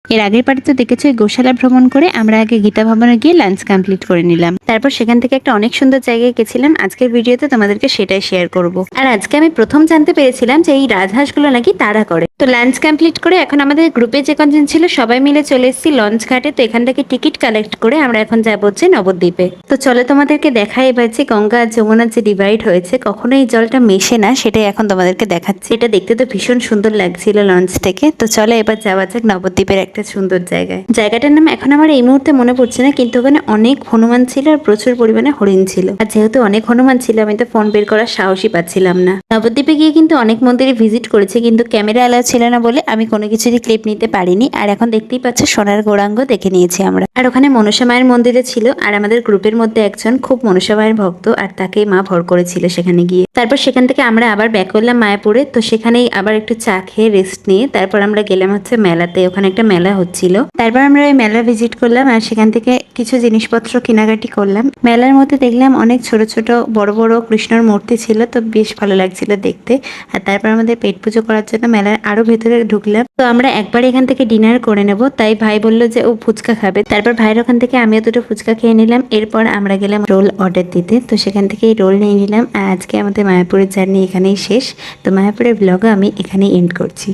এর আগের পার্টি তো দেখেছো গোশালা ভ্রমণ করে আমরা আগে গীতা ভবনে গিয়ে লাঞ্চ কমপ্লিট করে নিলাম। তারপর সেখান থেকে একটা অনেক সুন্দর জায়গায় গেছিলাম। আজকের ভিডিওতে তোমাদেরকে সেটাই শেয়ার করব। আর আজকে আমি প্রথম জানতে পেরেছিলাম যে এই রাজহাঁসগুলো নাকি তাড়া করে। তো লাঞ্চ কমপ্লিট করে এখন আমাদের গ্রুপে যে কজন ছিল সবাই মিলে চলে এসেছি লঞ্চ ঘাটে। তো এখান থেকে টিকিট কালেক্ট করে আমরা এখন যাবো হচ্ছে নবদ্বীপে। তো চলো তোমাদেরকে দেখাই এবার যে গঙ্গা আর যমুনা যে ডিভাইড হয়েছে, কখনো এই জলটা মেশে না, সেটাই এখন তোমাদেরকে দেখাচ্ছি। এটা দেখতে তো ভীষণ সুন্দর লাগছিল লঞ্চ থেকে। তো চলো এবার যাওয়া যাক নবদ্বীপের একটা সুন্দর জায়গায়। জায়গাটার নাম এখন আমার এই মুহূর্তে মনে পড়ছে না, কিন্তু ওখানে অনেক হনুমান ছিল আর প্রচুর পরিমাণে হরিণ ছিল। আর যেহেতু অনেক হনুমান ছিল আমি তো ফোন বের করার সাহসই পাচ্ছিলাম না। নবদ্বীপে গিয়ে কিন্তু অনেক মন্দিরে ভিজিট করেছি, কিন্তু ক্যামেরা অ্যালাউ ছিল না বলে আমি কোনো কিছুরই ক্লিপ নিতে পারিনি। আর এখন দেখতেই পাচ্ছ সোনার গৌরাঙ্গ দেখে নিয়েছি আমরা। আর ওখানে মনসা মায়ের মন্দিরে ছিল, আর আমাদের গ্রুপের মধ্যে একজন খুব মনসা মায়ের ভক্ত, আর তাকে মা ভর করেছিল সেখানে গিয়ে। তারপর সেখান থেকে আমরা আবার ব্যাক করলাম মায়াপুরে। তো সেখানেই আবার একটু চা খেয়ে রেস্ট নিয়ে তারপর আমরা গেলাম হচ্ছে মেলাতে। ওখানে একটা মেলা হচ্ছিল, তারপর আমরা ওই মেলা ভিজিট করলাম আর সেখান থেকে কিছু জিনিসপত্র কেনাকাটি করলাম। মেলার মধ্যে দেখলাম অনেক ছোট ছোট বড় বড় কৃষ্ণর মূর্তি ছিল, তো বেশ ভালো লাগছিল দেখতে। আর তারপর আমাদের পেট পুজো করার জন্য মেলার আরো ভেতরে ঢুকলাম। তো আমরা একবার এখান থেকে ডিনার করে নেব, তাই ভাই বললো যে ও ফুচকা খাবে। তারপর ভাইয়ের ওখান থেকে আমিও দুটো ফুচকা খেয়ে নিলাম। এরপর আমরা গেলাম রোল অর্ডার দিতে। তো সেখান থেকে এই রোল নিয়ে নিলাম। আর আজকে আমাদের মায়াপুরের জার্নি এখানেই শেষ। তো মায়াপুরের ব্লগও আমি এখানেই এন্ড করছি।